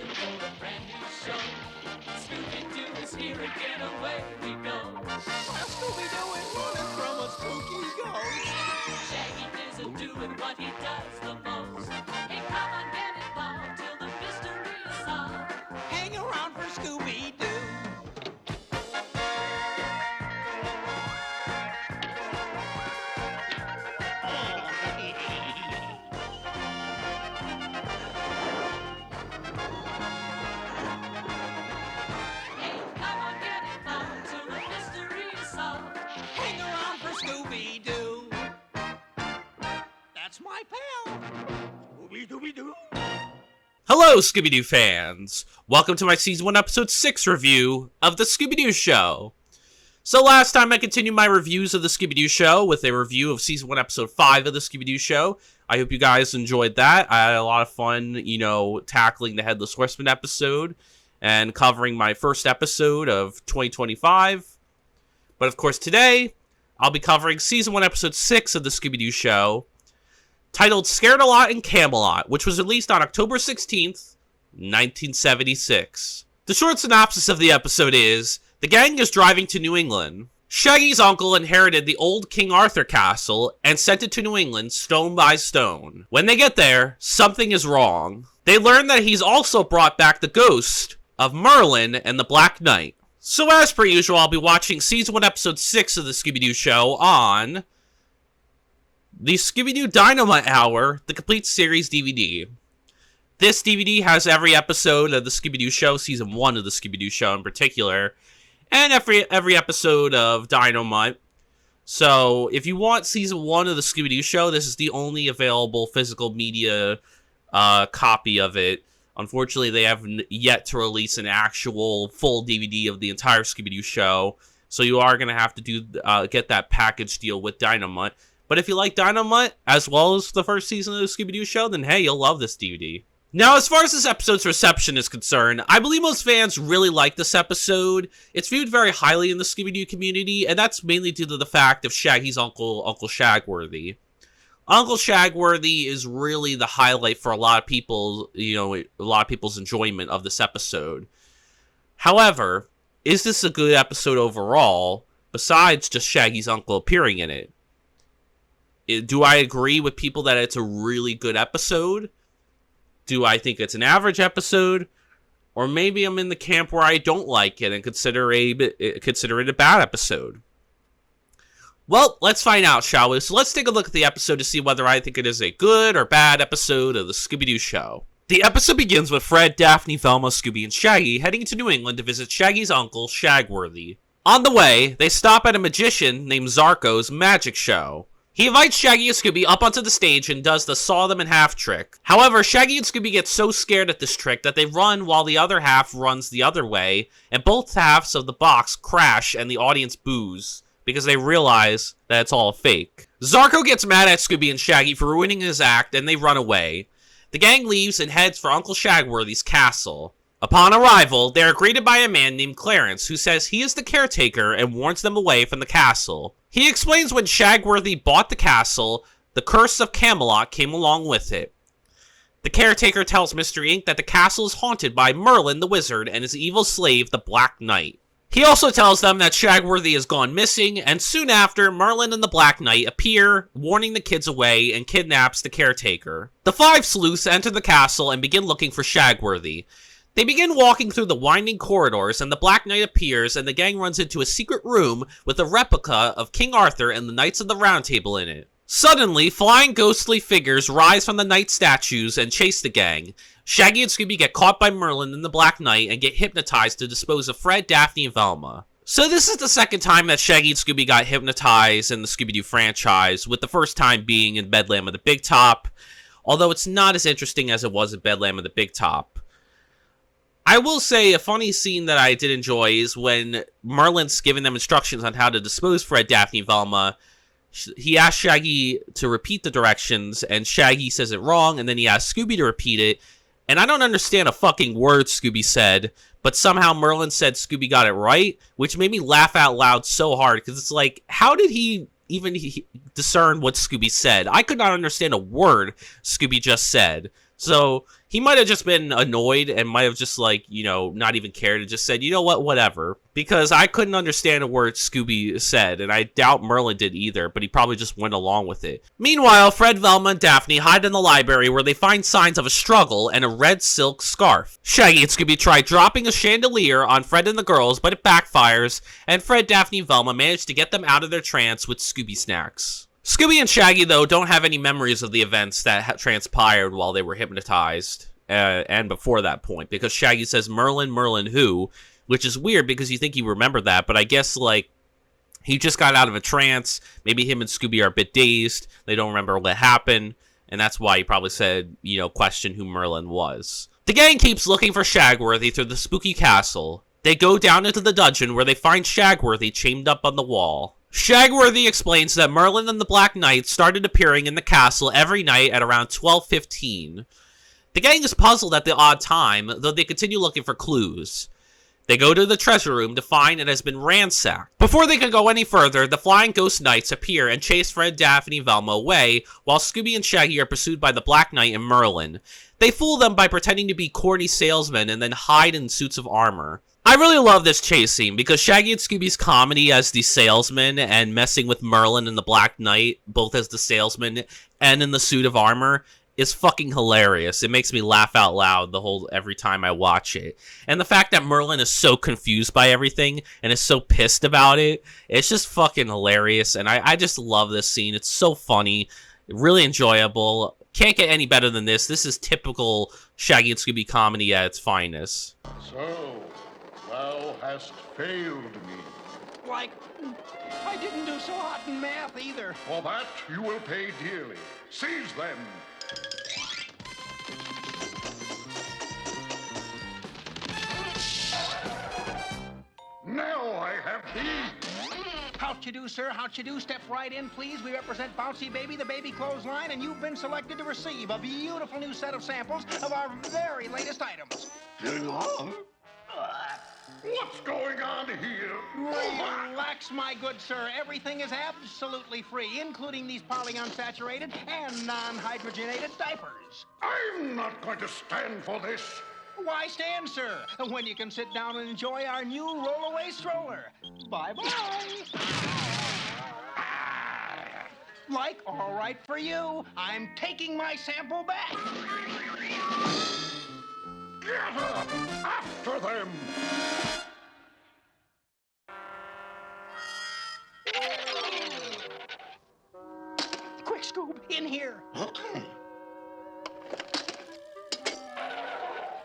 for a brand new show. Scooby Doo is here again, away we go. Scooby Doo is running from a spooky ghost. Shaggy isn't doing what he does the most. Hey, come on, get involved till the mystery is solved. Hang around for Scooby Doo. Hey, come on, get involved till the mystery is solved. Hang around for Scooby Doo. That's my pal. Scooby Dooby Doo. Hello, Scooby Doo fans! Welcome to my Season 1, Episode 6 review of The Scooby Doo Show. So last time I continued my reviews of The Scooby Doo Show with a review of Season 1, Episode 5 of The Scooby Doo Show. I hope you guys enjoyed that. I had a lot of fun, tackling the Headless Horseman episode and covering my first episode of 2025. But of course today, I'll be covering Season 1, Episode 6 of The Scooby Doo Show, titled Scared a Lot in Camelot, which was released on October 16th, 1976. The short synopsis of the episode is, the gang is driving to New England. Shaggy's uncle inherited the old King Arthur castle and sent it to New England stone by stone. When they get there, something is wrong. They learn that he's also brought back the ghost of Merlin and the Black Knight. So as per usual, I'll be watching Season 1, Episode 6 of the Scooby-Doo Show on the Scooby-Doo Dynamite Hour, the complete series DVD. This DVD has every episode of the Scooby-Doo Show, Season 1 of the Scooby-Doo Show in particular, and every episode of Dynamite. So, if you want Season 1 of the Scooby-Doo Show, this is the only available physical media copy of it. Unfortunately, they haven't yet to release an actual full DVD of the entire Scooby-Doo Show, so you are going to have to get that package deal with Dynamite. But if you like Dynamite, as well as the first season of the Scooby-Doo Show, then hey, you'll love this DVD. Now, as far as this episode's reception is concerned, I believe most fans really like this episode. It's viewed very highly in the Scooby-Doo community, and that's mainly due to the fact of Shaggy's uncle, Uncle Shagworthy. Uncle Shagworthy is really the highlight for a lot of people, a lot of people's enjoyment of this episode. However, is this a good episode overall, besides just Shaggy's uncle appearing in it? Do I agree with people that it's a really good episode? Do I think it's an average episode? Or maybe I'm in the camp where I don't like it and consider it a bad episode. Well, let's find out, shall we? So let's take a look at the episode to see whether I think it is a good or bad episode of the Scooby-Doo Show. The episode begins with Fred, Daphne, Velma, Scooby, and Shaggy heading to New England to visit Shaggy's uncle, Shagworthy. On the way, they stop at a magician named Zarko's magic show. He invites Shaggy and Scooby up onto the stage and does the saw them in half trick. However, Shaggy and Scooby get so scared at this trick that they run while the other half runs the other way, and both halves of the box crash and the audience boos, because they realize that it's all a fake. Zarko gets mad at Scooby and Shaggy for ruining his act, and they run away. The gang leaves and heads for Uncle Shagworthy's castle. Upon arrival, they are greeted by a man named Clarence, who says he is the caretaker and warns them away from the castle. He explains when Shagworthy bought the castle, the curse of Camelot came along with it. The caretaker tells Mystery Inc. that the castle is haunted by Merlin the Wizard and his evil slave, the Black Knight. He also tells them that Shagworthy has gone missing, and soon after, Merlin and the Black Knight appear, warning the kids away, and kidnaps the caretaker. The five sleuths enter the castle and begin looking for Shagworthy. They begin walking through the winding corridors, and the Black Knight appears, and the gang runs into a secret room with a replica of King Arthur and the Knights of the Round Table in it. Suddenly, flying ghostly figures rise from the knight statues and chase the gang. Shaggy and Scooby get caught by Merlin and the Black Knight and get hypnotized to dispose of Fred, Daphne, and Velma. So this is the second time that Shaggy and Scooby got hypnotized in the Scooby-Doo franchise, with the first time being in Bedlam of the Big Top, although it's not as interesting as it was in Bedlam of the Big Top. I will say a funny scene that I did enjoy is when Merlin's giving them instructions on how to dispose Fred, Daphne, and Velma. He asks Shaggy to repeat the directions, and Shaggy says it wrong, and then he asks Scooby to repeat it. And I don't understand a fucking word Scooby said, but somehow Merlin said Scooby got it right, which made me laugh out loud so hard, because it's like, how did he even discern what Scooby said? I could not understand a word Scooby just said. So he might have just been annoyed and might have just, like, you know, not even cared and just said, you know what, whatever. Because I couldn't understand a word Scooby said, and I doubt Merlin did either, but he probably just went along with it. Meanwhile, Fred, Velma, and Daphne hide in the library where they find signs of a struggle and a red silk scarf. Shaggy and Scooby try dropping a chandelier on Fred and the girls, but it backfires, and Fred, Daphne, and Velma manage to get them out of their trance with Scooby snacks. Scooby and Shaggy, though, don't have any memories of the events that transpired while they were hypnotized, and before that point, because Shaggy says, Merlin, Merlin who? Which is weird because you think he remembered that, but I guess, like, he just got out of a trance. Maybe him and Scooby are a bit dazed. They don't remember what happened, and that's why he probably said, you know, question who Merlin was. The gang keeps looking for Shagworthy through the spooky castle. They go down into the dungeon where they find Shagworthy chained up on the wall. Shagworthy explains that Merlin and the Black Knight started appearing in the castle every night at around 12:15. The gang is puzzled at the odd time, though they continue looking for clues. They go to the treasure room to find it has been ransacked. Before they can go any further, the Flying Ghost Knights appear and chase Fred, Daphne, and Velma away, while Scooby and Shaggy are pursued by the Black Knight and Merlin. They fool them by pretending to be corny salesmen and then hide in suits of armor. I really love this chase scene because Shaggy and Scooby's comedy as the salesman and messing with Merlin and the Black Knight, both as the salesman and in the suit of armor, is fucking hilarious. It makes me laugh out loud every time I watch it. And the fact that Merlin is so confused by everything and is so pissed about it, it's just fucking hilarious. And I just love this scene. It's so funny, really enjoyable. Can't get any better than this. This is typical Shaggy and Scooby comedy at its finest. So, thou hast failed me. Like, I didn't do so hot in math either. For that you will pay dearly. Seize them. Now I have thee. How't you do, sir? How't you do? Step right in, please. We represent Bouncy Baby, the baby clothesline, and you've been selected to receive a beautiful new set of samples of our very latest items. What's going on here? Relax, my good sir. Everything is absolutely free, including these polyunsaturated and non-hydrogenated diapers. I'm not going to stand for this. Why stand, sir, when you can sit down and enjoy our new rollaway stroller? Bye-bye. Like, all right for you. I'm taking my sample back. Get up! After them! Quick, Scoob, in here.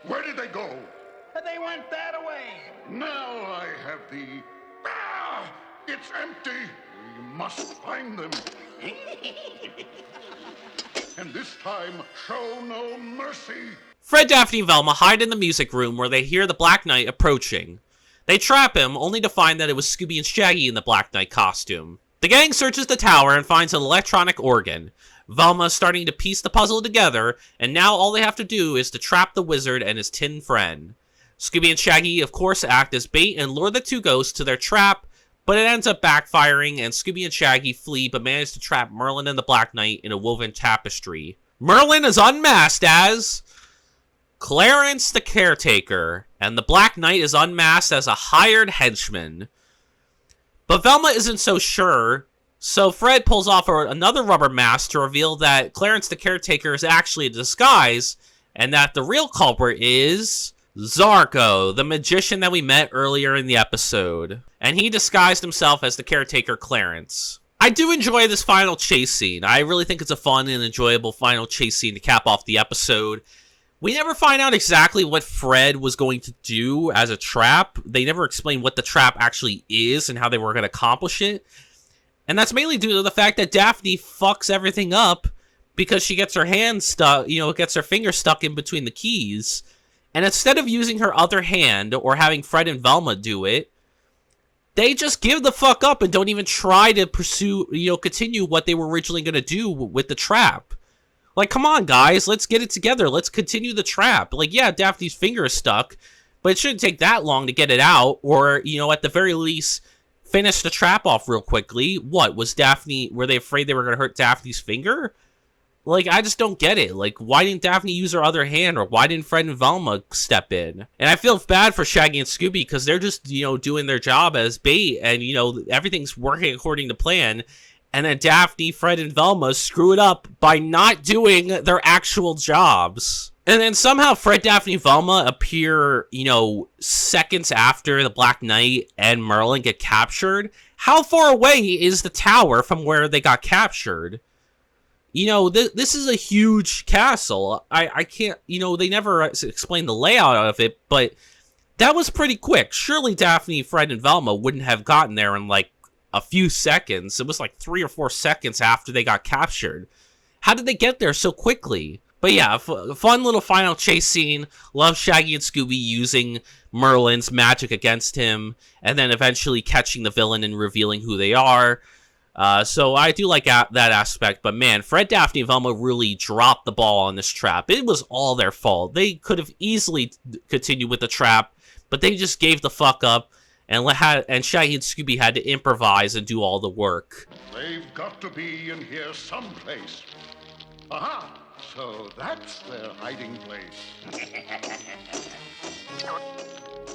Where did they go? They went that way. Now I have the... Ah! It's empty! We must find them. And this time, show no mercy. Fred, Daphne, and Velma hide in the music room where they hear the Black Knight approaching. They trap him, only to find that it was Scooby and Shaggy in the Black Knight costume. The gang searches the tower and finds an electronic organ. Velma is starting to piece the puzzle together, and now all they have to do is to trap the wizard and his tin friend. Scooby and Shaggy, of course, act as bait and lure the two ghosts to their trap, but it ends up backfiring, and Scooby and Shaggy flee but manage to trap Merlin and the Black Knight in a woven tapestry. Merlin is unmasked as Clarence the Caretaker, and the Black Knight is unmasked as a hired henchman. But Velma isn't so sure, so Fred pulls off another rubber mask to reveal that Clarence the Caretaker is actually a disguise, and that the real culprit is Zarko, the magician that we met earlier in the episode. And he disguised himself as the caretaker Clarence. I do enjoy this final chase scene. I really think it's a fun and enjoyable final chase scene to cap off the episode. We never find out exactly what Fred was going to do as a trap. They never explain what the trap actually is and how they were going to accomplish it. And that's mainly due to the fact that Daphne fucks everything up because she gets her hand stuck, gets her finger stuck in between the keys. And instead of using her other hand or having Fred and Velma do it, they just give the fuck up and don't even try to pursue, continue what they were originally going to do with the trap. Like, come on, guys, let's get it together. Let's continue the trap. Like, yeah, Daphne's finger is stuck, but it shouldn't take that long to get it out, or, at the very least, finish the trap off real quickly. What, were they afraid they were going to hurt Daphne's finger? Like, I just don't get it. Like, why didn't Daphne use her other hand, or why didn't Fred and Velma step in? And I feel bad for Shaggy and Scooby, because they're just, doing their job as bait, and, everything's working according to plan. And then Daphne, Fred, and Velma screw it up by not doing their actual jobs. And then somehow Fred, Daphne, Velma appear, seconds after the Black Knight and Merlin get captured. How far away is the tower from where they got captured? This is a huge castle. I can't, they never explained the layout of it, but that was pretty quick. Surely Daphne, Fred, and Velma wouldn't have gotten there in, like, a few seconds. It was like 3 or 4 seconds after they got captured. How did they get there so quickly? But yeah, fun little final chase scene. Love Shaggy and Scooby using Merlin's magic against him, and then eventually catching the villain and revealing who they are. So I do like that aspect, but man, Fred, Daphne, and Velma really dropped the ball on this trap. It was all their fault. They could have easily continued with the trap, but they just gave the fuck up, and Shaggy and Scooby had to improvise and do all the work. They've got to be in here someplace. Aha! So that's their hiding place.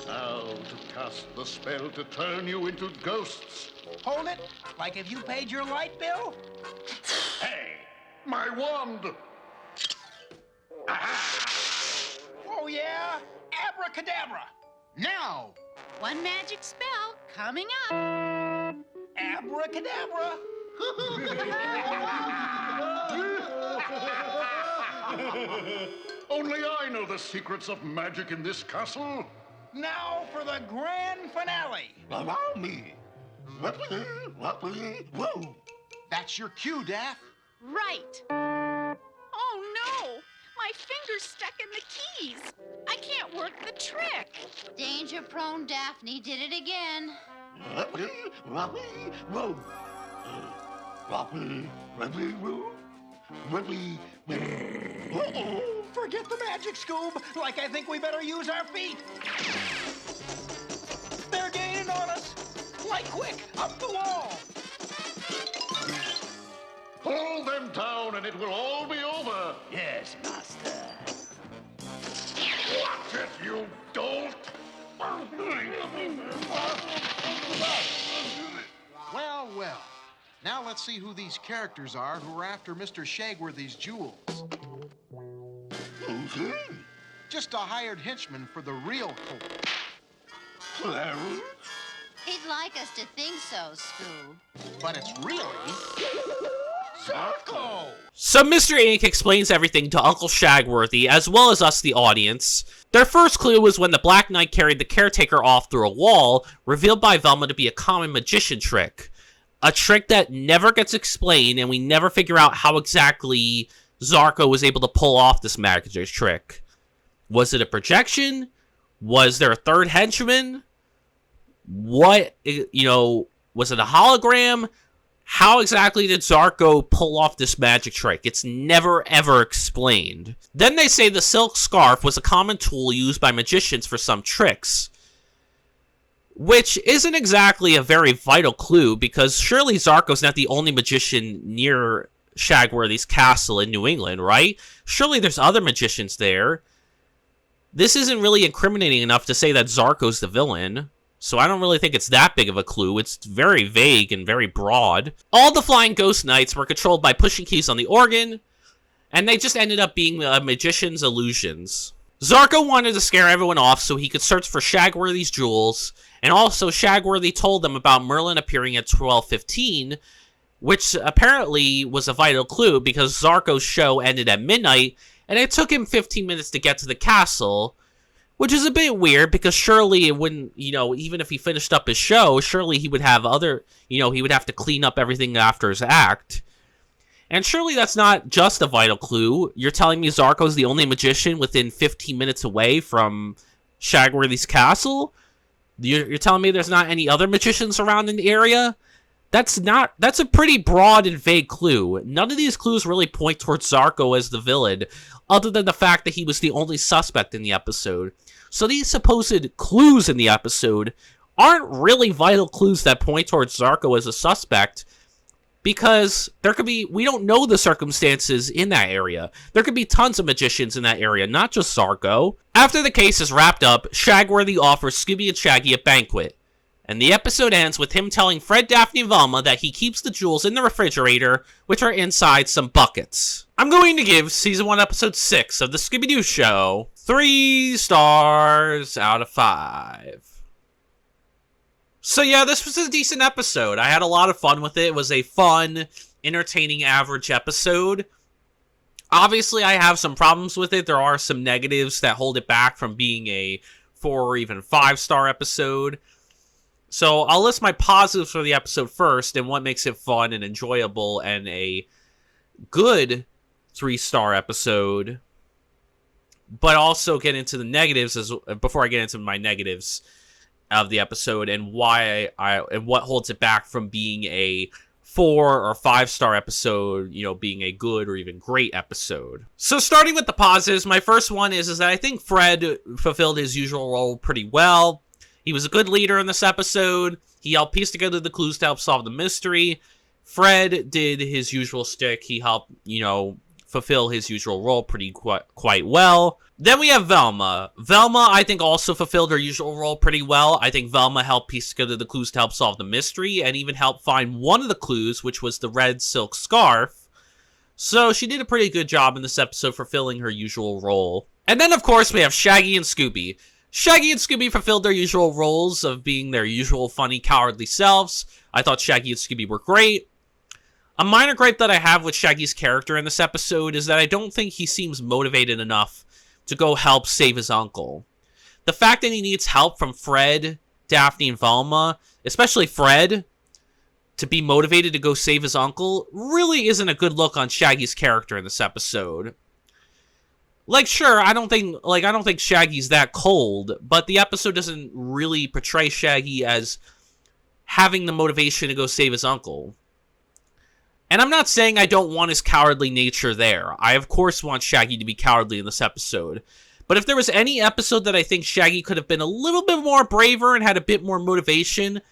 Now to cast the spell to turn you into ghosts. Hold it, like if you paid your light bill? Hey, my wand! Oh, yeah? Abracadabra! Now! One magic spell coming up. Abracadabra! Only I know the secrets of magic in this castle. Now for the grand finale. Allow me. Whoa. That's your cue, Daph. Right. Oh no! My finger's stuck in the keys. I can't work the trick. Danger-prone Daphne did it again. Whoa. Uh-oh, forget the magic, Scoob. Like, I think we better use our feet. They're gaining on us. Like, quick, up the wall. Pull them down and it will all be over. Yes, master. Watch it, you dolt. Well, well. Now let's see who these characters are who are after Mr. Shagworthy's jewels. Just a hired henchman for the real culprit. Clarence? He'd like us to think so, Scoob. But it's really Zarko! So Mr. Ink explains everything to Uncle Shagworthy, as well as us, the audience. Their first clue was when the Black Knight carried the caretaker off through a wall, revealed by Velma to be a common magician trick. A trick that never gets explained, and we never figure out how exactly Zarko was able to pull off this magic trick. Was it a projection? Was there a third henchman? What, was it a hologram? How exactly did Zarko pull off this magic trick? It's never, ever explained. Then they say the silk scarf was a common tool used by magicians for some tricks, which isn't exactly a very vital clue, because surely Zarko's not the only magician near Shagworthy's castle in New England, right? Surely there's other magicians there. This isn't really incriminating enough to say that Zarko's the villain, so I don't really think it's that big of a clue. It's very vague and very broad. All the Flying Ghost Knights were controlled by pushing keys on the organ, and they just ended up being a magician's illusions. Zarko wanted to scare everyone off so he could search for Shagworthy's jewels, and also Shagworthy told them about Merlin appearing at 12:15, which apparently was a vital clue because Zarko's show ended at midnight, and it took him 15 minutes to get to the castle, which is a bit weird because surely it wouldn't, even if he finished up his show, surely he would have he would have to clean up everything after his act. And surely that's not just a vital clue. You're telling me Zarko's the only magician within 15 minutes away from Shagworthy's castle? You're telling me there's not any other magicians around in the area? That's a pretty broad and vague clue. None of these clues really point towards Zarko as the villain, other than the fact that he was the only suspect in the episode. So these supposed clues in the episode aren't really vital clues that point towards Zarko as a suspect, because we don't know the circumstances in that area. There could be tons of magicians in that area, not just Zarko. After the case is wrapped up, Shagworthy offers Scooby and Shaggy a banquet. And the episode ends with him telling Fred, Daphne, and Velma that he keeps the jewels in the refrigerator, which are inside some buckets. I'm going to give Season 1, Episode 6 of the Scooby Doo Show 3 stars out of 5. So yeah, this was a decent episode. I had a lot of fun with it. It was a fun, entertaining, average episode. Obviously, I have some problems with it. There are some negatives that hold it back from being a 4 or even 5-star episode. So I'll list my positives for the episode first and what makes it fun and enjoyable and a good 3-star episode. But also get into the negatives before I get into my negatives of the episode and why and what holds it back from being a 4 or 5-star episode, you know, being a good or even great episode. So starting with the positives, my first one is that I think Fred fulfilled his usual role pretty well. He was a good leader in this episode. He helped piece together the clues to help solve the mystery. Fred did his usual shtick. He helped, you know, fulfill his usual role quite well. Then we have Velma. Velma, I think, also fulfilled her usual role pretty well. I think Velma helped piece together the clues to help solve the mystery and even helped find one of the clues, which was the red silk scarf. So she did a pretty good job in this episode fulfilling her usual role. And then, of course, we have Shaggy and Scooby. Shaggy and Scooby fulfilled their usual roles of being their usual funny, cowardly selves. I thought Shaggy and Scooby were great. A minor gripe that I have with Shaggy's character in this episode is that I don't think he seems motivated enough to go help save his uncle. The fact that he needs help from Fred, Daphne, and Velma, especially Fred, to be motivated to go save his uncle, really isn't a good look on Shaggy's character in this episode. Like, sure, I don't think Shaggy's that cold, but the episode doesn't really portray Shaggy as having the motivation to go save his uncle. And I'm not saying I don't want his cowardly nature there. I, of course, want Shaggy to be cowardly in this episode. But if there was any episode that I think Shaggy could have been a little bit more braver and had a bit more motivation,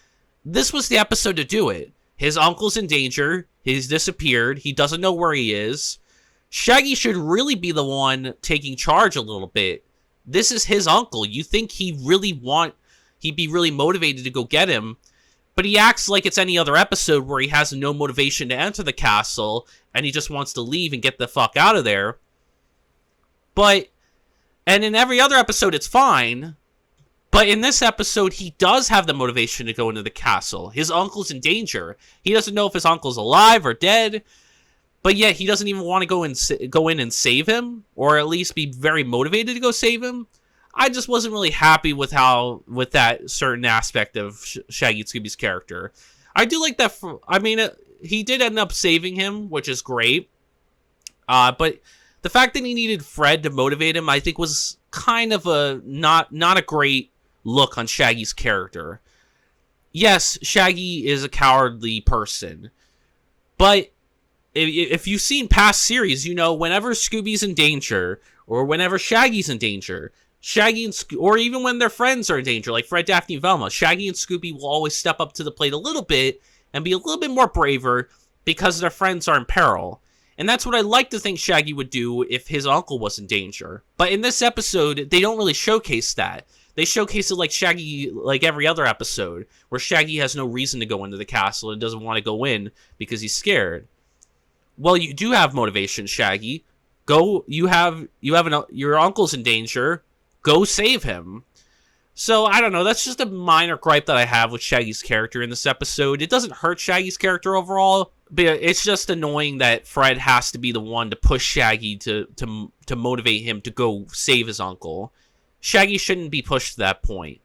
this was the episode to do it. His uncle's in danger. He's disappeared. He doesn't know where he is. Shaggy should really be the one taking charge a little bit. This is his uncle. You think he'd be really motivated to go get him, but he acts like it's any other episode where he has no motivation to enter the castle, and he just wants to leave and get the fuck out of there. And in every other episode, it's fine. But in this episode, he does have the motivation to go into the castle. His uncle's in danger. He doesn't know if his uncle's alive or dead, but yet he doesn't even want to go in and save him, or at least be very motivated to go save him. I just wasn't really happy with that certain aspect of Shaggy and Scooby's character. I do like that. He did end up saving him, which is great. But the fact that he needed Fred to motivate him, I think, was kind of a not a great look on Shaggy's character. Yes, Shaggy is a cowardly person, but if you've seen past series, you know whenever Scooby's in danger or whenever Shaggy's in danger, or even when their friends are in danger, like Fred, Daphne, and Velma, Shaggy and Scooby will always step up to the plate a little bit and be a little bit more braver because their friends are in peril. And that's what I like to think Shaggy would do if his uncle was in danger. But in this episode, they don't really showcase that. They showcase it like Shaggy, like every other episode, where Shaggy has no reason to go into the castle and doesn't want to go in because he's scared. Well, you do have motivation, Shaggy. Go. Your uncle's in danger. Go save him. So, I don't know, that's just a minor gripe that I have with Shaggy's character in this episode. It doesn't hurt Shaggy's character overall, but it's just annoying that Fred has to be the one to push Shaggy to motivate him to go save his uncle. Shaggy shouldn't be pushed to that point.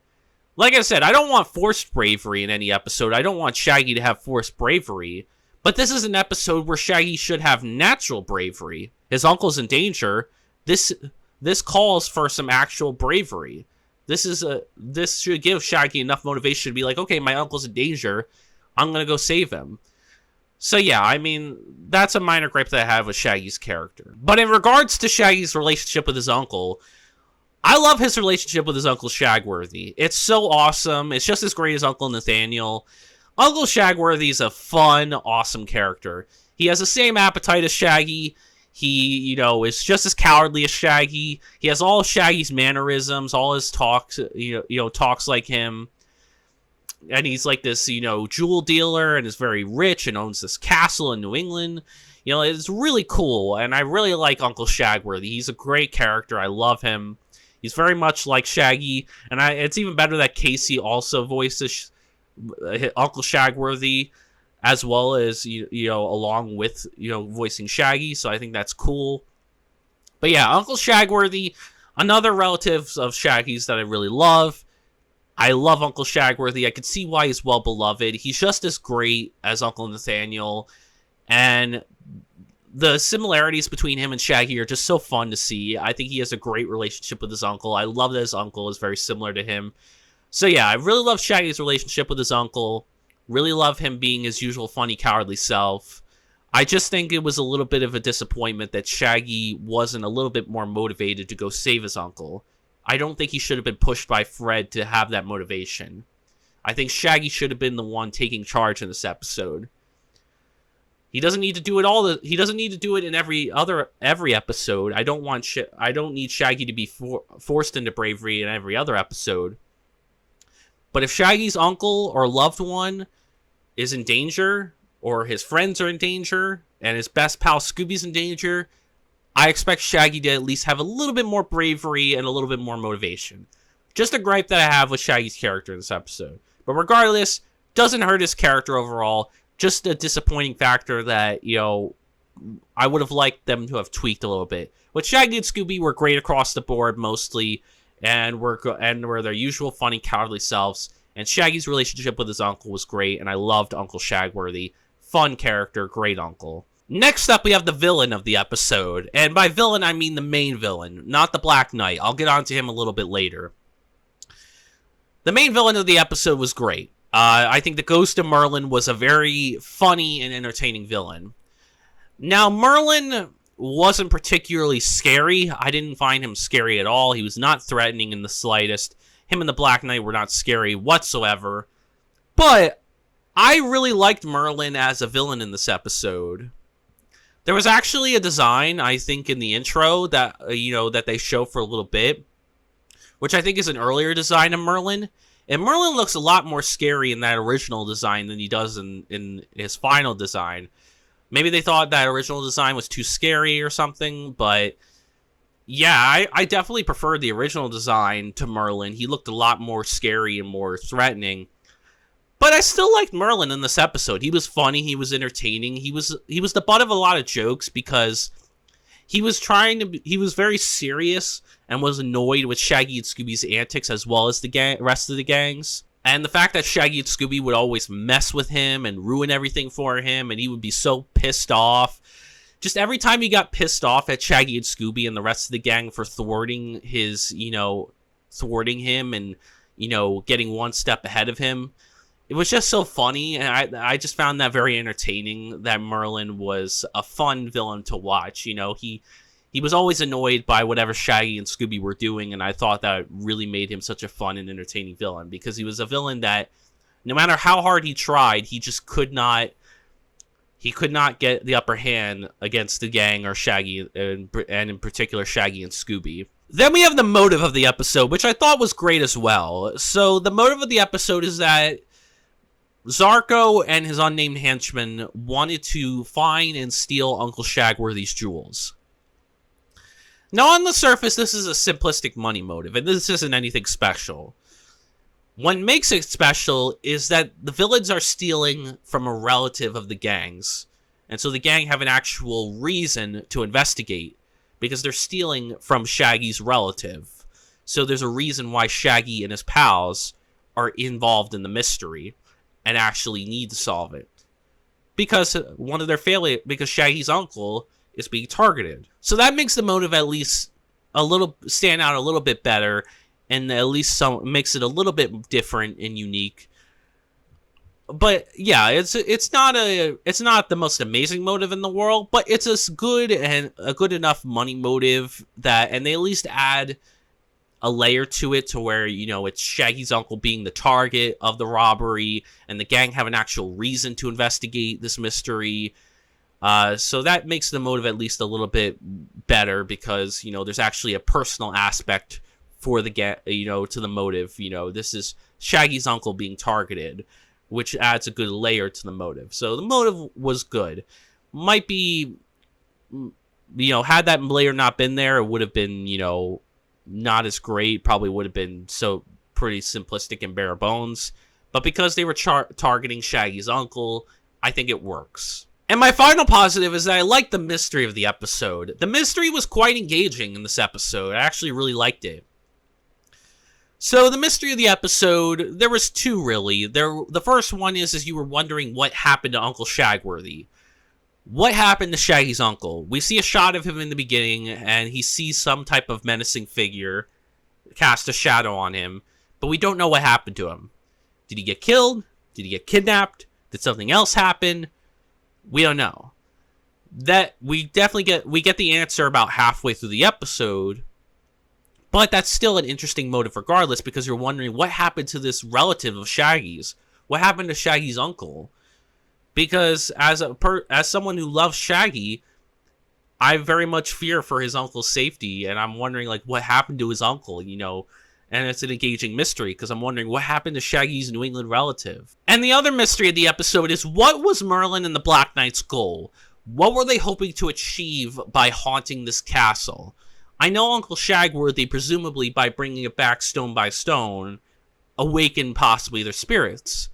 Like I said, I don't want forced bravery in any episode. I don't want Shaggy to have forced bravery. But this is an episode where Shaggy should have natural bravery. His uncle's in danger. This calls for some actual bravery. This should give Shaggy enough motivation to be like, okay, my uncle's in danger. I'm going to go save him. So yeah, I mean, that's a minor gripe that I have with Shaggy's character. But in regards to Shaggy's relationship with his uncle, I love his relationship with his uncle Shagworthy. It's so awesome. It's just as great as Uncle Nathaniel. Uncle Shagworthy's a fun, awesome character. He has the same appetite as Shaggy. He, is just as cowardly as Shaggy. He has all Shaggy's mannerisms, all his talks, talks like him. And he's like this, jewel dealer and is very rich and owns this castle in New England. It's really cool. And I really like Uncle Shagworthy. He's a great character. I love him. He's very much like Shaggy. And it's even better that Casey also voices Uncle Shagworthy, as well as, along with, voicing Shaggy. So I think that's cool. But yeah, Uncle Shagworthy, another relative of Shaggy's that I really love. I love Uncle Shagworthy. I can see why he's well beloved. He's just as great as Uncle Nathaniel. And the similarities between him and Shaggy are just so fun to see. I think he has a great relationship with his uncle. I love that his uncle is very similar to him. So yeah, I really love Shaggy's relationship with his uncle. Really love him being his usual funny, cowardly self. I just think it was a little bit of a disappointment that Shaggy wasn't a little bit more motivated to go save his uncle. I don't think he should have been pushed by Fred to have that motivation. I think Shaggy should have been the one taking charge in this episode. He doesn't need to do it he doesn't need to do it in every episode. I don't need Shaggy to be forced into bravery in every other episode. But if Shaggy's uncle or loved one is in danger, or his friends are in danger, and his best pal Scooby's in danger, I expect Shaggy to at least have a little bit more bravery and a little bit more motivation. Just a gripe that I have with Shaggy's character in this episode. But regardless, doesn't hurt his character overall. Just a disappointing factor that, I would have liked them to have tweaked a little bit. But Shaggy and Scooby were great across the board, mostly, and were their usual funny, cowardly selves. And Shaggy's relationship with his uncle was great, and I loved Uncle Shagworthy. Fun character, great uncle. Next up, we have the villain of the episode. And by villain, I mean the main villain, not the Black Knight. I'll get onto him a little bit later. The main villain of the episode was great. I think the Ghost of Merlin was a very funny and entertaining villain. Now, Merlin wasn't particularly scary. I didn't find him scary at all. He was not threatening in the slightest. Him and the Black Knight were not scary whatsoever. But I really liked Merlin as a villain in this episode. There was actually a design, I think, in the intro that, that they show for a little bit, which I think is an earlier design of Merlin. And Merlin looks a lot more scary in that original design than he does in his final design. Maybe they thought that original design was too scary or something, but yeah, I definitely preferred the original design to Merlin. He looked a lot more scary and more threatening. But I still liked Merlin in this episode. He was funny, he was entertaining, he was the butt of a lot of jokes because he was very serious and was annoyed with Shaggy and Scooby's antics as well as the rest of the gangs. And the fact that Shaggy and Scooby would always mess with him and ruin everything for him, and he would be so pissed off. Just every time he got pissed off at Shaggy and Scooby and the rest of the gang for thwarting him and, getting one step ahead of him, it was just so funny, and I just found that very entertaining, that Merlin was a fun villain to watch. He was always annoyed by whatever Shaggy and Scooby were doing, and I thought that really made him such a fun and entertaining villain, because he was a villain that, no matter how hard he tried, he just could not get the upper hand against the gang or Shaggy, and in particular Shaggy and Scooby. Then we have the motive of the episode, which I thought was great as well. So the motive of the episode is that Zarko and his unnamed henchman wanted to find and steal Uncle Shagworthy's jewels. Now, on the surface, this is a simplistic money motive, and this isn't anything special. What makes it special is that the villains are stealing from a relative of the gangs, and so the gang have an actual reason to investigate, because they're stealing from Shaggy's relative. So there's a reason why Shaggy and his pals are involved in the mystery and actually need to solve it. Because because Shaggy's uncle is being targeted. So that makes the motive at least stand out a little bit better, and at least makes it a little bit different and unique. But yeah, it's not the most amazing motive in the world, but it's a good enough money motive and they at least add a layer to it to where, it's Shaggy's uncle being the target of the robbery, and the gang have an actual reason to investigate this mystery. So that makes the motive at least a little bit better, because, there's actually a personal aspect for the to the motive. This is Shaggy's uncle being targeted, which adds a good layer to the motive. So the motive was good. Might be, had that layer not been there, it would have been, not as great. Probably would have been pretty simplistic and bare bones. But because they were targeting Shaggy's uncle, I think it works. And my final positive is that I like the mystery of the episode. The mystery was quite engaging in this episode. I actually really liked it. So the mystery of the episode, there was two really. The first one is you were wondering what happened to Uncle Shagworthy. What happened to Shaggy's uncle? We see a shot of him in the beginning, and he sees some type of menacing figure cast a shadow on him, but we don't know what happened to him. Did he get killed? Did he get kidnapped? Did something else happen? We don't know. That we get the answer about halfway through the episode, but that's still an interesting motive regardless, because you're wondering what happened to this relative of Shaggy's. What happened to Shaggy's uncle? Because as someone who loves Shaggy, I very much fear for his uncle's safety, and I'm wondering what happened to his uncle, and it's an engaging mystery, because I'm wondering what happened to Shaggy's New England relative. And the other mystery of the episode is, what was Merlin and the Black Knight's goal? What were they hoping to achieve by haunting this castle? I know Uncle Shagworthy, presumably by bringing it back stone by stone, awakened possibly their spirits.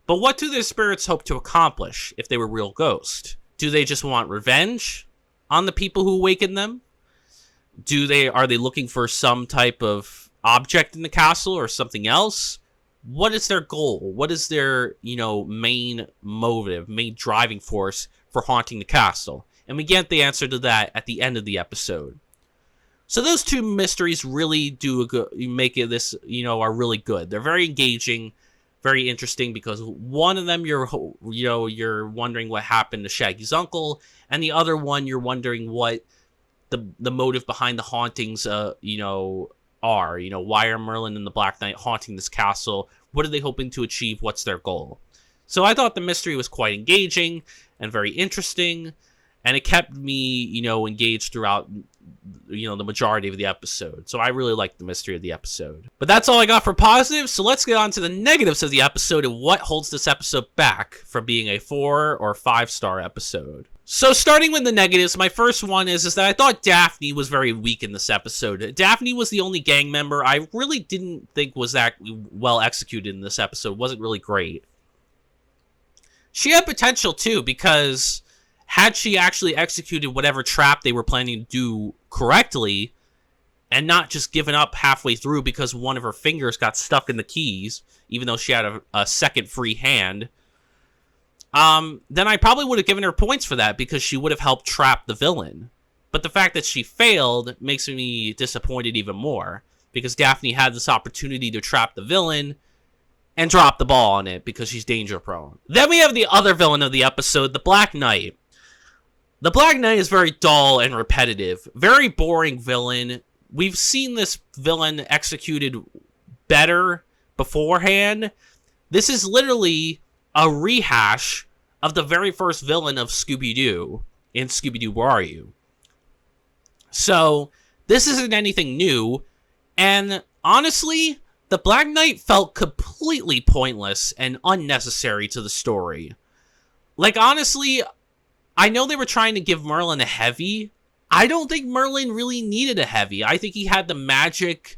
But what do their spirits hope to accomplish if they were real ghosts? Do they just want revenge on the people who awakened them? Are they looking for some type of object in the castle or something else? What is their goal? What is their, main motive, main driving force for haunting the castle? And we get the answer to that at the end of the episode. So those two mysteries really do make it are really good. They're very engaging, very interesting, because one of them you're wondering what happened to Shaggy's uncle, and the other one you're wondering what the motive behind the hauntings are. Why are Merlin and the Black Knight haunting this castle? What are they hoping to achieve? What's their goal? So I thought the mystery was quite engaging and very interesting, and it kept me engaged throughout the majority of the episode. So I really liked the mystery of the episode. But that's all I got for positives, so let's get on to the negatives of the episode and what holds this episode back from being a 4 or 5-star episode. So starting with the negatives, my first one is that I thought Daphne was very weak in this episode. Daphne was the only gang member I really didn't think was that well executed in this episode. Wasn't really great. She had potential too, because had she actually executed whatever trap they were planning to do correctly, and not just given up halfway through because one of her fingers got stuck in the keys, even though she had a second free hand, then I probably would have given her points for that, because she would have helped trap the villain. But the fact that she failed makes me disappointed even more, because Daphne had this opportunity to trap the villain and drop the ball on it because she's danger prone. Then we have the other villain of the episode, the Black Knight. The Black Knight is very dull and repetitive. Very boring villain. We've seen this villain executed better beforehand. This is literally a rehash of the very first villain of Scooby Doo in Scooby Doo, Where Are You? So, this isn't anything new, and honestly, the Black Knight felt completely pointless and unnecessary to the story. Honestly, I know they were trying to give Merlin a heavy. I don't think Merlin really needed a heavy. I think he had the magic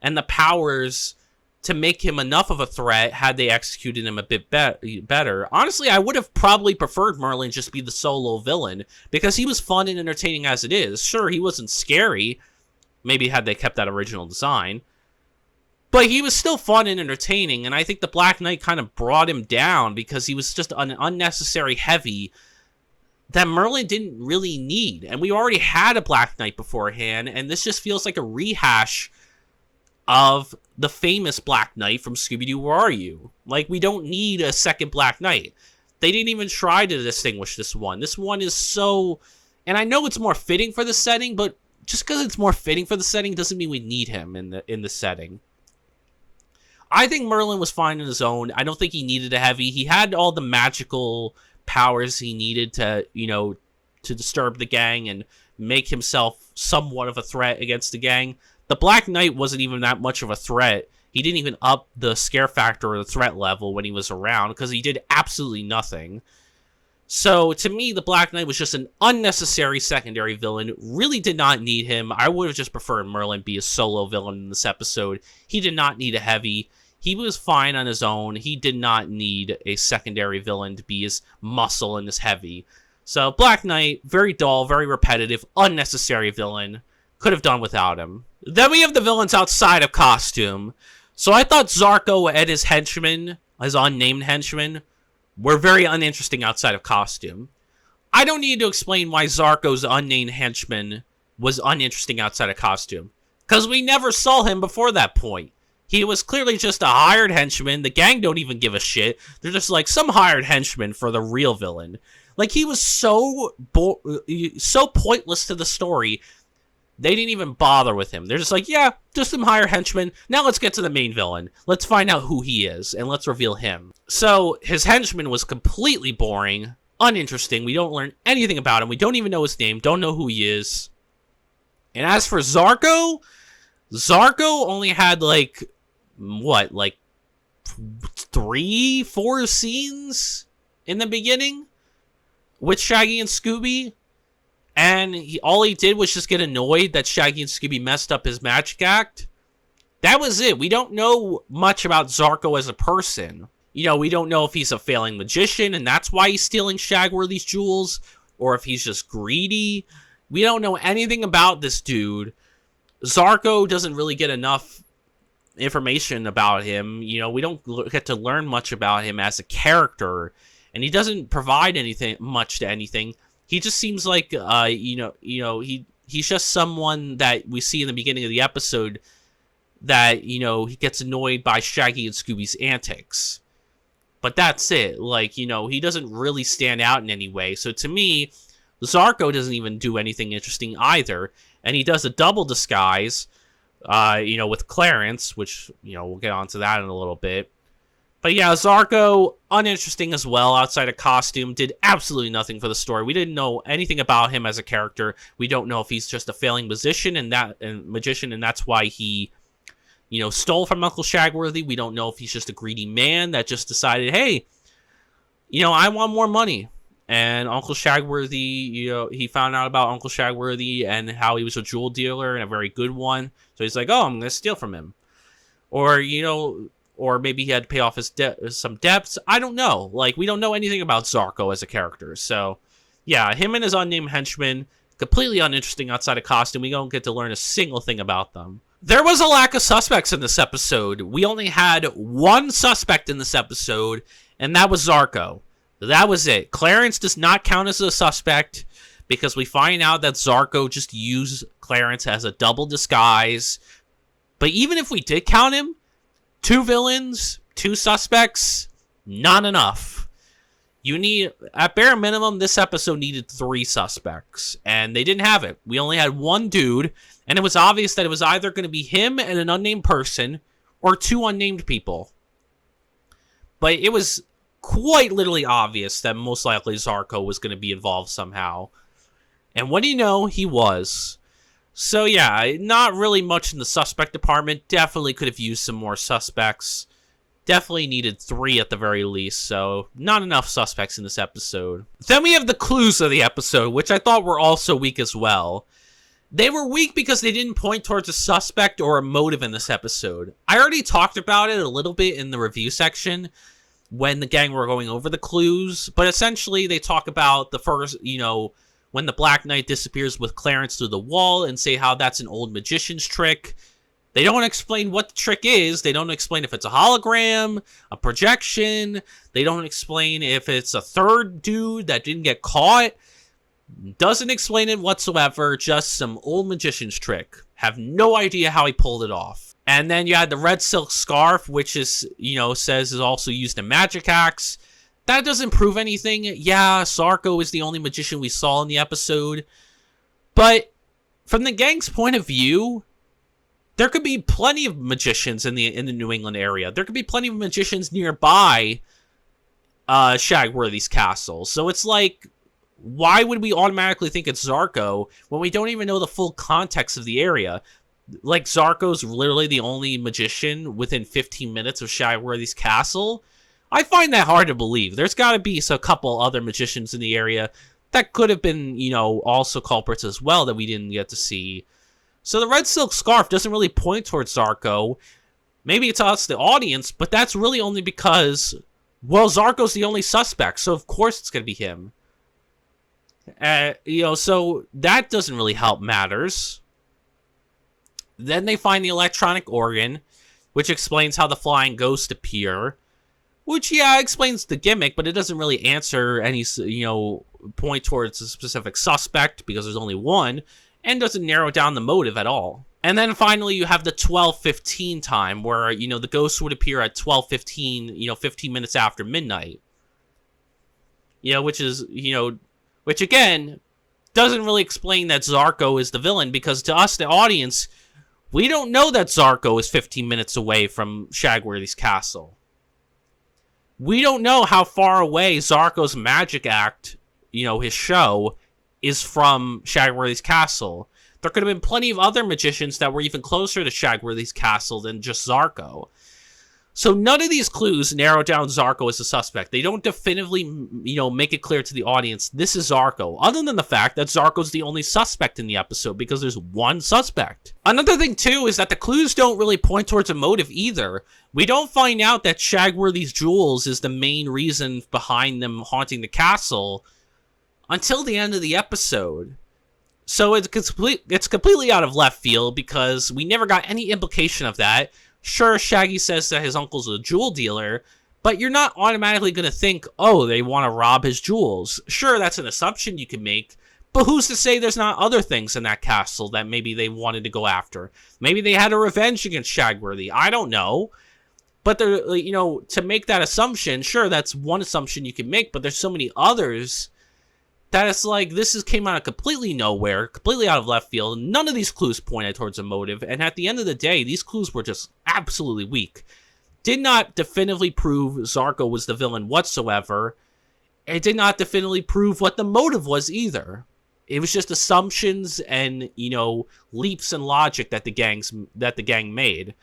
and the powers to make him enough of a threat had they executed him a bit better. Honestly, I would have probably preferred Merlin just be the solo villain, because he was fun and entertaining as it is. Sure, he wasn't scary, maybe had they kept that original design, but he was still fun and entertaining, and I think the Black Knight kind of brought him down because he was just an unnecessary heavy that Merlin didn't really need. And we already had a Black Knight beforehand, and this just feels like a rehash of the famous Black Knight from Scooby Doo, Where Are You? We don't need a second Black Knight. They didn't even try to distinguish this one. This one is so... And I know it's more fitting for the setting, but just because it's more fitting for the setting doesn't mean we need him in the setting. I think Merlin was fine on his own. I don't think he needed a heavy. He had all the magical powers he needed to, to disturb the gang and make himself somewhat of a threat against the gang. The Black Knight wasn't even that much of a threat. He didn't even up the scare factor or the threat level when he was around because he did absolutely nothing. So, to me, the Black Knight was just an unnecessary secondary villain. Really did not need him. I would have just preferred Merlin be a solo villain in this episode. He did not need a heavy. He was fine on his own. He did not need a secondary villain to be his muscle and his heavy. So, Black Knight, very dull, very repetitive, unnecessary villain. Could have done without him. Then we have the villains outside of costume. So I thought Zarko and his henchmen, his unnamed henchmen, were very uninteresting outside of costume. I don't need to explain why Zarko's unnamed henchman was uninteresting outside of costume, because we never saw him before that point. He was clearly just a hired henchman. The gang don't even give a shit. They're just like some hired henchman for the real villain. Like, he was so pointless to the story. They didn't even bother with him. They're just like, yeah, just some hired henchmen. Now let's get to the main villain. Let's find out who he is, and let's reveal him. So, his henchman was completely boring, uninteresting. We don't learn anything about him. We don't even know his name, don't know who he is. And as for Zarko, Zarko only had, like 3-4 scenes in the beginning with Shaggy and Scooby. And all he did was just get annoyed that Shaggy and Scooby messed up his magic act. That was it. We don't know much about Zarko as a person. We don't know if he's a failing magician and that's why he's stealing Shagworthy's jewels, or if he's just greedy. We don't know anything about this dude. Zarko doesn't really get enough information about him. We don't get to learn much about him as a character, and he doesn't provide much to anything. He just seems like, he's just someone that we see in the beginning of the episode that, he gets annoyed by Shaggy and Scooby's antics. But that's it. He doesn't really stand out in any way. So to me, Zarko doesn't even do anything interesting either. And he does a double disguise, with Clarence, which, we'll get onto that in a little bit. But yeah, Zarko, uninteresting as well, outside of costume, did absolutely nothing for the story. We didn't know anything about him as a character. We don't know if he's just a failing magician, and that's why he, stole from Uncle Shagworthy. We don't know if he's just a greedy man that just decided, hey, I want more money. And Uncle Shagworthy, he found out about Uncle Shagworthy and how he was a jewel dealer and a very good one. So he's like, oh, I'm going to steal from him. Or maybe he had to pay off his some debts. I don't know. We don't know anything about Zarko as a character. So, yeah, him and his unnamed henchman, completely uninteresting outside of costume. We don't get to learn a single thing about them. There was a lack of suspects in this episode. We only had one suspect in this episode, and that was Zarko. That was it. Clarence does not count as a suspect because we find out that Zarko just used Clarence as a double disguise. But even if we did count him, 2 villains, 2 suspects, not enough. At bare minimum, this episode needed 3 suspects, and they didn't have it. We only had 1 dude, and it was obvious that it was either going to be him and an unnamed person, or 2 unnamed people. But it was quite literally obvious that most likely Zarko was going to be involved somehow. And what do you know? He was. So yeah, not really much in the suspect department. Definitely could have used some more suspects. Definitely needed 3 at the very least, so not enough suspects in this episode. Then we have the clues of the episode, which I thought were also weak as well. They were weak because they didn't point towards a suspect or a motive in this episode. I already talked about it a little bit in the review section when the gang were going over the clues, but essentially they talk about the first, when the Black Knight disappears with Clarence through the wall and say how that's an old magician's trick. They don't explain what the trick is. They don't explain if it's a hologram, a projection. They don't explain if it's a third dude that didn't get caught. Doesn't explain it whatsoever. Just some old magician's trick. Have no idea how he pulled it off. And then you had the red silk scarf, which is, says is also used in magic acts. That doesn't prove anything. Yeah, Zarko is the only magician we saw in the episode. But from the gang's point of view, there could be plenty of magicians in the New England area. There could be plenty of magicians nearby Shagworthy's castle. So it's like, why would we automatically think it's Zarko when we don't even know the full context of the area? Like, Zarko's literally the only magician within 15 minutes of Shagworthy's castle? I find that hard to believe. There's got to be a couple other magicians in the area that could have been, you know, also culprits as well that we didn't get to see. So the red silk scarf doesn't really point towards Zarko. Maybe it's us, the audience, but that's really only because, well, Zarko's the only suspect, so of course it's going to be him. You know, so that doesn't really help matters. Then they find the electronic organ, which explains how the flying ghost appear. Which, yeah, explains the gimmick, but it doesn't really answer any, you know, point towards a specific suspect, because there's only one, and doesn't narrow down the motive at all. And then finally, you have the 12:15 time, where, you know, the ghost would appear at 12:15, you know, 15 minutes after midnight. You know, which is, you know, which again, doesn't really explain that Zarko is the villain, because to us, the audience, we don't know that Zarko is 15 minutes away from Shagworthy's castle. We don't know how far away Zarko's magic act, you know, his show, is from Shagworthy's castle. There could have been plenty of other magicians that were even closer to Shagworthy's castle than just Zarko. So none of these clues narrow down Zarko as a suspect. They don't definitively, you know, make it clear to the audience, this is Zarko, other than the fact that Zarko's the only suspect in the episode, because there's one suspect. Another thing, too, is that the clues don't really point towards a motive either. We don't find out that Shagworthy's jewels is the main reason behind them haunting the castle until the end of the episode. So it's completely out of left field, because we never got any implication of that. Sure, Shaggy says that his uncle's a jewel dealer, but you're not automatically going to think, oh, they want to rob his jewels. Sure, that's an assumption you can make, but who's to say there's not other things in that castle that maybe they wanted to go after? Maybe they had a revenge against Shagworthy. I don't know. But, you know, to make that assumption, sure, that's one assumption you can make, but there's so many others that it's like, this came out of completely nowhere, completely out of left field. None of these clues pointed towards a motive, and at the end of the day, these clues were just absolutely weak. Did not definitively prove Zarko was the villain whatsoever. It did not definitively prove what the motive was either. It was just assumptions and, you know, leaps in logic that the gang made.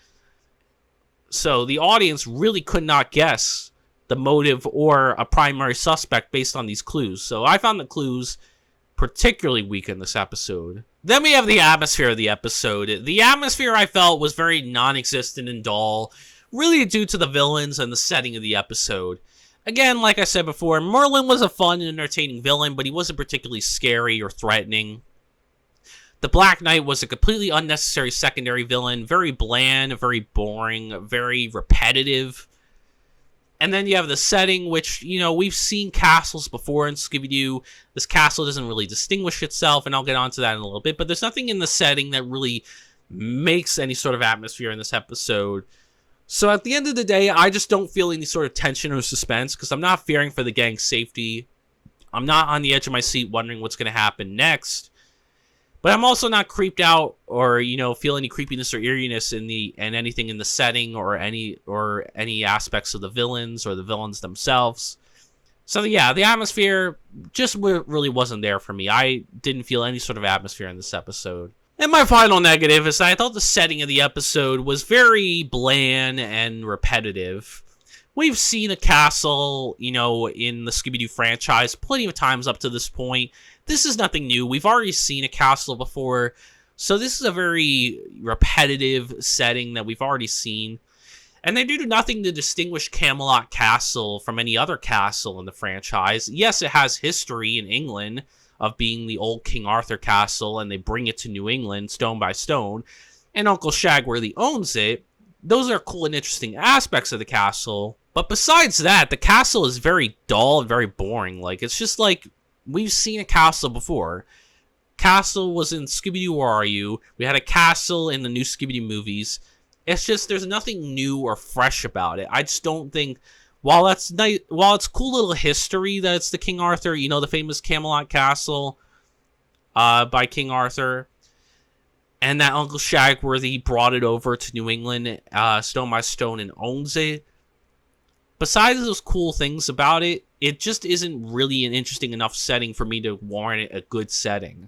So the audience really could not guess the motive or a primary suspect based on these clues. So I found the clues particularly weak in this episode. Then we have the atmosphere of the episode. The atmosphere, I felt, was very non-existent and dull, really due to the villains and the setting of the episode. Again, like I said before, Merlin was a fun and entertaining villain, but he wasn't particularly scary or threatening. The Black Knight was a completely unnecessary secondary villain, very bland, very boring, very repetitive. And then you have the setting, which, you know, we've seen castles before in Scooby Doo. This castle doesn't really distinguish itself, and I'll get onto that in a little bit. But there's nothing in the setting that really makes any sort of atmosphere in this episode. So at the end of the day, I just don't feel any sort of tension or suspense, because I'm not fearing for the gang's safety. I'm not on the edge of my seat wondering what's going to happen next. But I'm also not creeped out or, you know, feel any creepiness or eeriness in anything in the setting or any aspects of the villains or the villains themselves. So yeah, the atmosphere just really wasn't there for me. I didn't feel any sort of atmosphere in this episode. And my final negative is that I thought the setting of the episode was very bland and repetitive. We've seen a castle, you know, in the Scooby Doo franchise plenty of times up to this point. This is nothing new. We've already seen a castle before, so this is a very repetitive setting that we've already seen. And they do nothing to distinguish Camelot Castle from any other castle in the franchise. Yes, it has history in England of being the old King Arthur castle, and they bring it to New England stone by stone, and Uncle Shagworthy owns it. Those are cool and interesting aspects of the castle. But besides that, the castle is very dull and very boring. Like, it's just like, we've seen a castle before. Castle was in Scooby-Doo, Where Are You? We had a castle in the new Scooby-Doo movies. It's just, there's nothing new or fresh about it. I just don't think, while it's nice, while it's cool little history that it's the King Arthur, you know, the famous Camelot Castle by King Arthur, and that Uncle Shagworthy brought it over to New England, stone by stone, and owns it. Besides those cool things about it, it just isn't really an interesting enough setting for me to warrant it a good setting.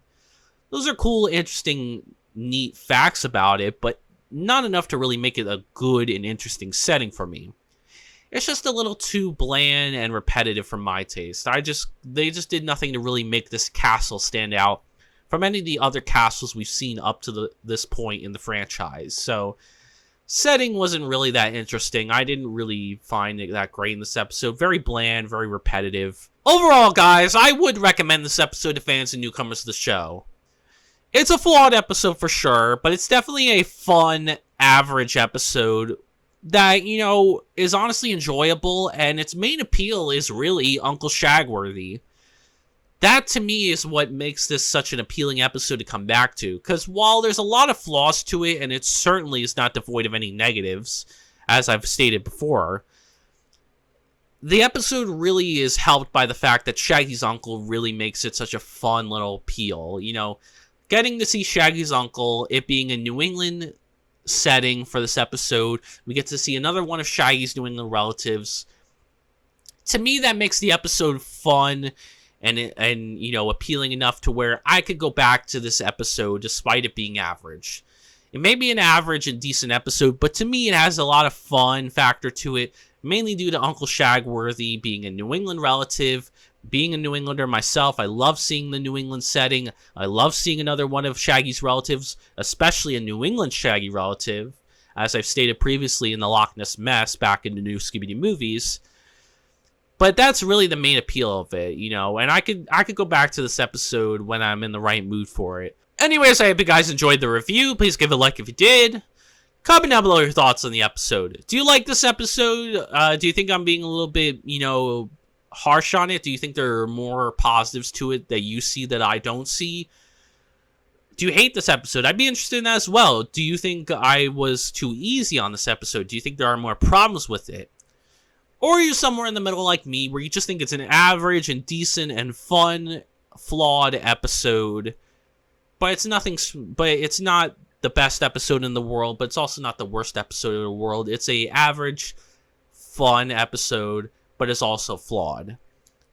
Those are cool, interesting, neat facts about it, but not enough to really make it a good and interesting setting for me. It's just a little too bland and repetitive for my taste. They just did nothing to really make this castle stand out from any of the other castles we've seen up to this point in the franchise. So, setting wasn't really that interesting. I didn't really find it that great in this episode. Very bland, very repetitive. Overall, guys, I would recommend this episode to fans and newcomers to the show. It's a flawed episode for sure, but it's definitely a fun, average episode that, you know, is honestly enjoyable, and its main appeal is really Uncle Shagworthy. That, to me, is what makes this such an appealing episode to come back to, because while there's a lot of flaws to it, and it certainly is not devoid of any negatives, as I've stated before, the episode really is helped by the fact that Shaggy's uncle really makes it such a fun little appeal. You know, getting to see Shaggy's uncle, it being a New England setting for this episode, we get to see another one of Shaggy's New England relatives. To me, that makes the episode fun and you know, appealing enough to where I could go back to this episode despite it being average. It may be an average and decent episode, but to me it has a lot of fun factor to it, mainly due to Uncle Shagworthy being a New England relative. Being a New Englander myself, I love seeing the New England setting. I love seeing another one of Shaggy's relatives, especially a New England Shaggy relative, as I've stated previously in the Loch Ness Mess back in the new Scooby Doo movies. But that's really the main appeal of it, you know, and I could go back to this episode when I'm in the right mood for it. Anyways, I hope you guys enjoyed the review. Please give it a like if you did. Comment down below your thoughts on the episode. Do you like this episode? Do you think I'm being a little bit, you know, harsh on it? Do you think there are more positives to it that you see that I don't see? Do you hate this episode? I'd be interested in that as well. Do you think I was too easy on this episode? Do you think there are more problems with it? Or are you somewhere in the middle like me, where you just think it's an average and decent and fun, flawed episode, but it's not the best episode in the world, but it's also not the worst episode in the world. It's a average, fun episode, but it's also flawed.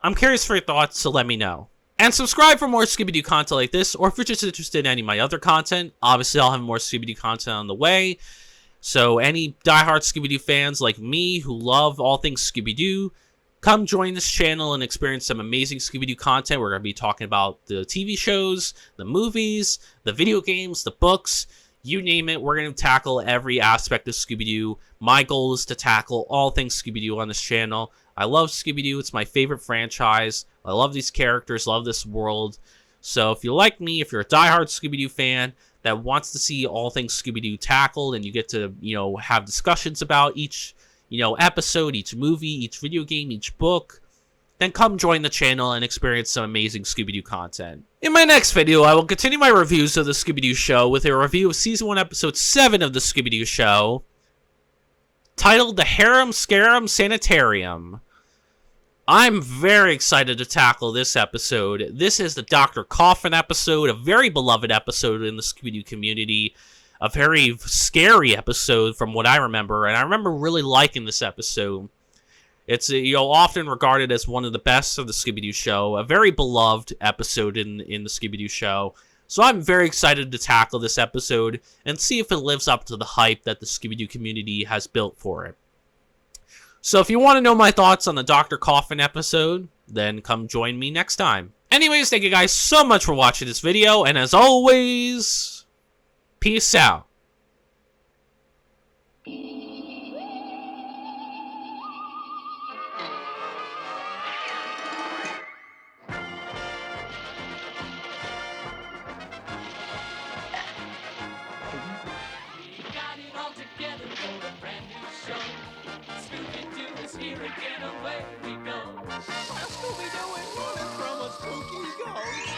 I'm curious for your thoughts, so let me know. And subscribe for more Scooby Doo content like this, or if you're just interested in any of my other content, obviously I'll have more Scooby Doo content on the way. So any diehard Scooby Doo fans like me who love all things Scooby Doo, come join this channel and experience some amazing Scooby Doo content. We're going to be talking about the TV shows, the movies, the video games, the books, you name it. We're going to tackle every aspect of Scooby Doo. My goal is to tackle all things Scooby Doo on this channel. I love Scooby Doo. It's my favorite franchise. I love these characters, love this world. So if you like me, if you're a diehard Scooby Doo fan that wants to see all things Scooby Doo tackled, and you get to, you know, have discussions about each, you know, episode, each movie, each video game, each book, then come join the channel and experience some amazing Scooby Doo content. In my next video, I will continue my reviews of the Scooby Doo Show with a review of Season 1, Episode 7 of the Scooby Doo Show, titled The Harum Scarum Sanitarium. I'm very excited to tackle this episode. This is the Dr. Coffin episode, a very beloved episode in the Scooby Doo community. A very scary episode from what I remember, and I remember really liking this episode. It's, you know, often regarded as one of the best of the Scooby Doo Show, a very beloved episode in the Scooby Doo Show. So I'm very excited to tackle this episode and see if it lives up to the hype that the Scooby Doo community has built for it. So if you want to know my thoughts on the Dr. Coffin episode, then come join me next time. Anyways, thank you guys so much for watching this video, and as always, peace out. Got it all together for a brand new show. Scooby Doo is here again, away we go. Scooby Doo is running from a spooky ghost.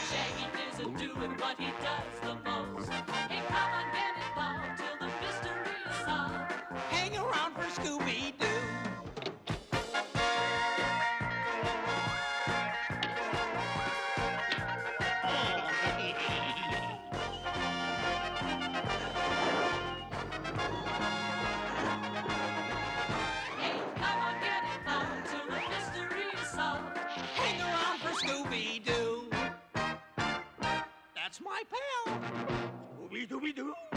Shaggy isn't doing what he does the most. Hey, come on, get involved till the mystery is solved. Hang around for Scooby Doo. my pal. Scooby Dooby Doo.